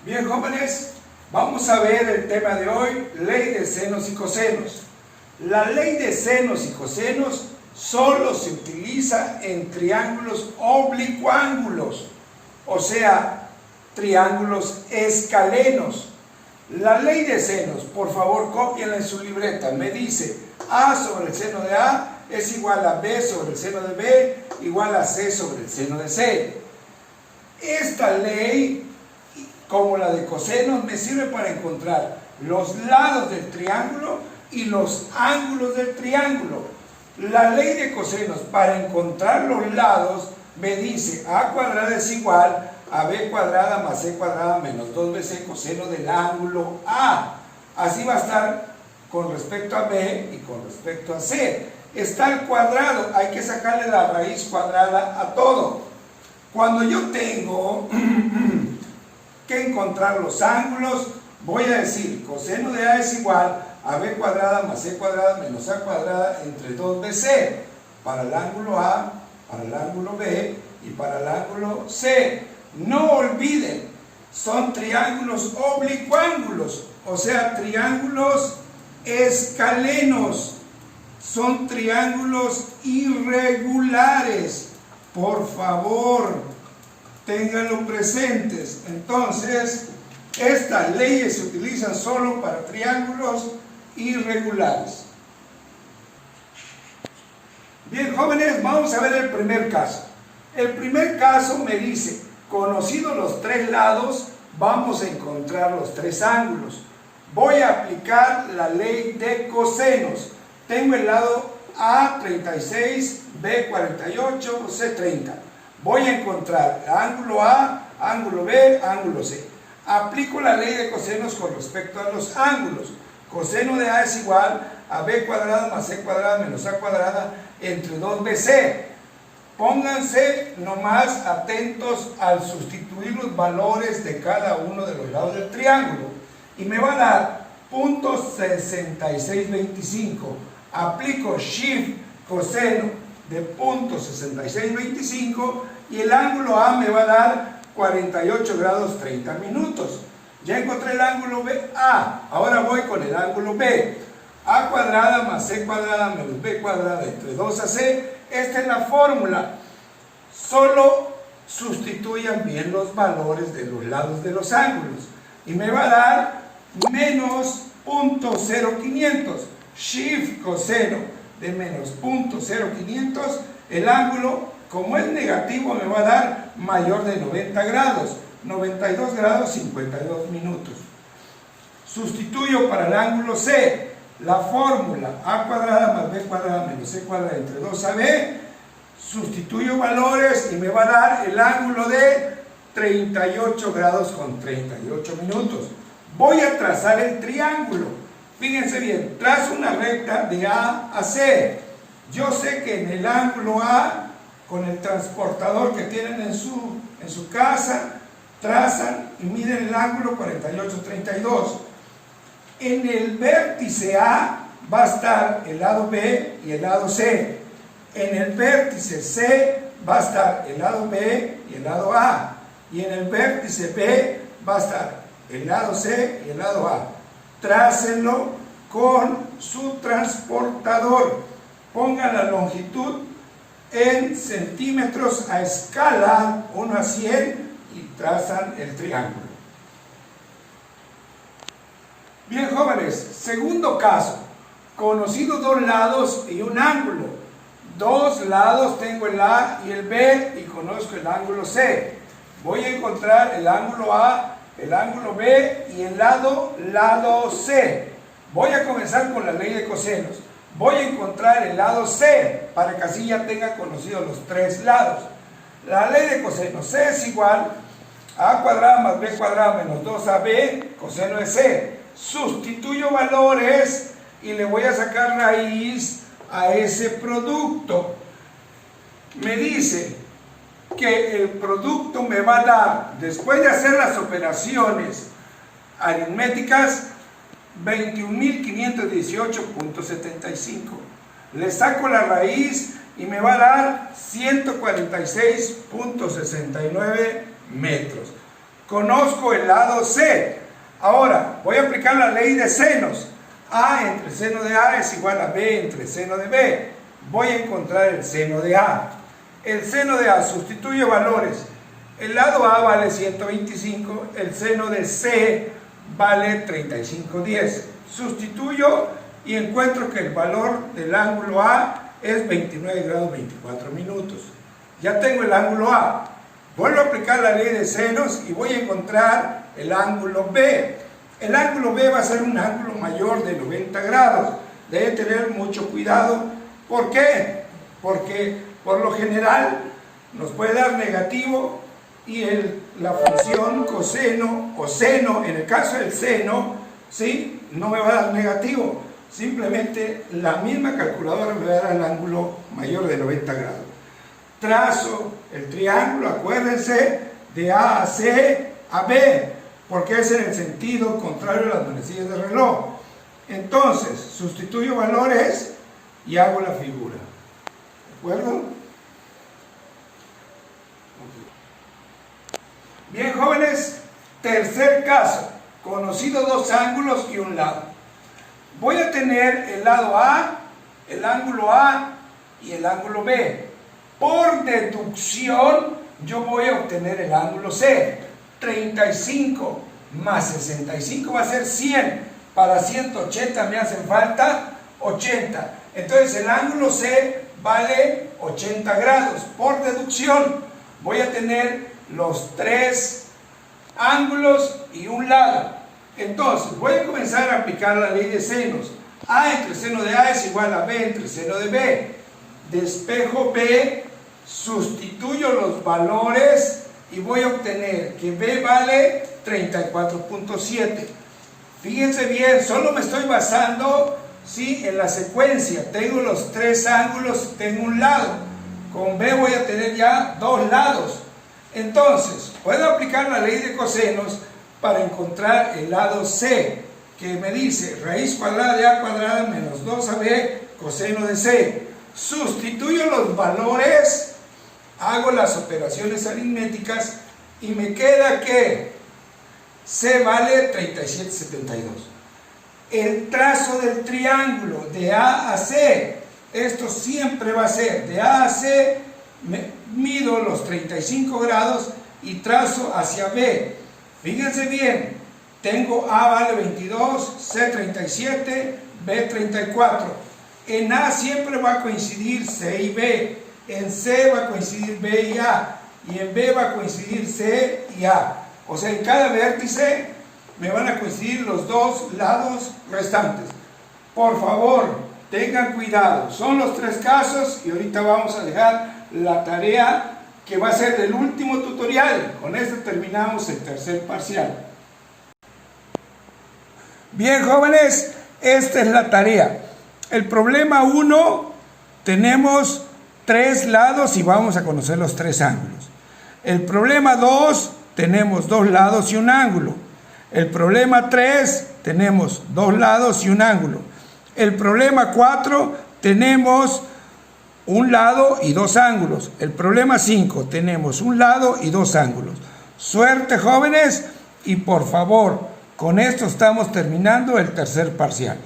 Bien, jóvenes, vamos a ver el tema de hoy, ley de senos y cosenos. La ley de senos y cosenos solo se utiliza en triángulos oblicuángulos, o sea, triángulos escalenos. La ley de senos, por favor, cópienla en su libreta, me dice A sobre el seno de A es igual a B sobre el seno de B, igual a C sobre el seno de C. Esta ley, como la de cosenos, me sirve para encontrar los lados del triángulo y los ángulos del triángulo. La ley de cosenos, para encontrar los lados, me dice A cuadrada es igual a B cuadrada más C cuadrada menos 2BC coseno del ángulo A. Así va a estar con respecto a B y con respecto a C. Está al cuadrado, hay que sacarle la raíz cuadrada a todo. Cuando yo tengo que encontrar los ángulos, voy a decir coseno de A es igual a B cuadrada más C cuadrada menos A cuadrada entre 2BC para el ángulo A, para el ángulo B y para el ángulo C. No olviden, son triángulos oblicuángulos, o sea, triángulos escalenos, son triángulos irregulares. Por favor, ténganlo presentes. Entonces, estas leyes se utilizan solo para triángulos irregulares. Bien, jóvenes, vamos a ver el primer caso. El primer caso me dice, conocidos los tres lados, vamos a encontrar los tres ángulos. Voy a aplicar la ley de cosenos. Tengo el lado A 36, B 48, C 30. Voy a encontrar ángulo A, ángulo B, ángulo C. Aplico la ley de cosenos con respecto a los ángulos. Coseno de A es igual a B cuadrada más C cuadrada menos A cuadrada entre 2BC. Pónganse nomás atentos al sustituir los valores de cada uno de los lados del triángulo. Y me va a dar .6625. Aplico Shift coseno de .6625 y el ángulo A me va a dar 48 grados 30 minutos. Ya encontré el ángulo A. Ahora voy con el ángulo B. A cuadrada más C cuadrada menos B cuadrada entre 2AC. Esta es la fórmula. Solo sustituyan bien los valores de los lados de los ángulos. Y me va a dar menos .0500. Shift coseno de menos .0500. El ángulo, como es negativo, me va a dar mayor de 90 grados. 92 grados 52 minutos. Sustituyo para el ángulo C la fórmula A cuadrada más B cuadrada menos C cuadrada entre 2AB. Sustituyo valores y me va a dar el ángulo de 38 grados con 38 minutos. Voy a trazar el triángulo. Fíjense bien, trazo una recta de A a C. Yo sé que en el ángulo A, con el transportador que tienen en su casa, trazan y miden el ángulo 48-32. En el vértice A va a estar el lado B y el lado C. En el vértice C va a estar el lado B y el lado A. Y en el vértice B va a estar el lado C y el lado A. Trácenlo con su transportador. Pongan la longitud en centímetros a escala 1 a 100 y trazan el triángulo. Bien, jóvenes, segundo caso. Conocido dos lados y un ángulo. Dos lados, tengo el A y el B y conozco el ángulo C. Voy a encontrar el ángulo A, el ángulo B y el lado C. Voy a comenzar con la ley de cosenos. Voy a encontrar el lado C para que así ya tenga conocidos los tres lados. La ley de cosenos, C es igual a A cuadrada más B cuadrada menos 2AB coseno de C. Sustituyo valores y le voy a sacar raíz a ese producto. Me dice que el producto me va a dar, después de hacer las operaciones aritméticas, 21.518.75. Le saco la raíz y me va a dar 146.69 metros. Conozco el lado C. Ahora, voy a aplicar la ley de senos. A entre seno de A es igual a B entre seno de B. Voy a encontrar el seno de A. El seno de A sustituye valores. El lado A vale 125, el seno de C vale 35/10. Sustituyo y encuentro que el valor del ángulo A es 29 grados 24 minutos. Ya tengo el ángulo A. Vuelvo a aplicar la ley de senos y voy a encontrar el ángulo B. El ángulo B va a ser un ángulo mayor de 90 grados. Debe tener mucho cuidado. ¿Por qué? Porque por lo general nos puede dar negativo y la función coseno o seno, en el caso del seno, ¿sí?, no me va a dar negativo. Simplemente la misma calculadora me va a dar el ángulo mayor de 90 grados. Trazo el triángulo, acuérdense, de A a C a B, porque es en el sentido contrario a las manecillas del reloj. Entonces, sustituyo valores y hago la figura. ¿De acuerdo? Bien, jóvenes, tercer caso. Conocido dos ángulos y un lado. Voy a tener el lado A, el ángulo A y el ángulo B. Por deducción, yo voy a obtener el ángulo C. 35 más 65 va a ser 100. Para 180 me hacen falta 80. Entonces el ángulo C vale 80 grados. Por deducción, voy a tener los tres ángulos y un lado. Entonces voy a comenzar a aplicar la ley de senos. A entre seno de A es igual a B entre seno de B. Despejo B, sustituyo los valores y voy a obtener que B vale 34.7. Fíjense bien, solo me estoy basando, ¿sí?, en la secuencia. Tengo los tres ángulos y tengo un lado. Con B voy a tener ya dos lados. Entonces, puedo aplicar la ley de cosenos para encontrar el lado C, que me dice raíz cuadrada de A cuadrada menos 2AB coseno de C. Sustituyo los valores, hago las operaciones aritméticas y me queda que C vale 37,72. El trazo del triángulo de A a C, esto siempre va a ser de A a C, mido los 35 grados y trazo hacia B. Fíjense bien, tengo A vale 22, C 37, B 34. En A siempre va a coincidir C y B, en C va a coincidir B y A, y en B va a coincidir C y A. O sea, en cada vértice me van a coincidir los dos lados restantes. Por favor, tengan cuidado. Son los tres casos y ahorita vamos a dejar la tarea que va a ser del último tutorial. Con esto terminamos el tercer parcial. Bien, jóvenes, esta es la tarea. El problema 1, tenemos tres lados y vamos a conocer los tres ángulos. El problema 2, tenemos dos lados y un ángulo. El problema 3, tenemos dos lados y un ángulo. El problema 4, tenemos un lado y dos ángulos. El problema 5, tenemos un lado y dos ángulos. Suerte, jóvenes, y por favor, con esto estamos terminando el tercer parcial.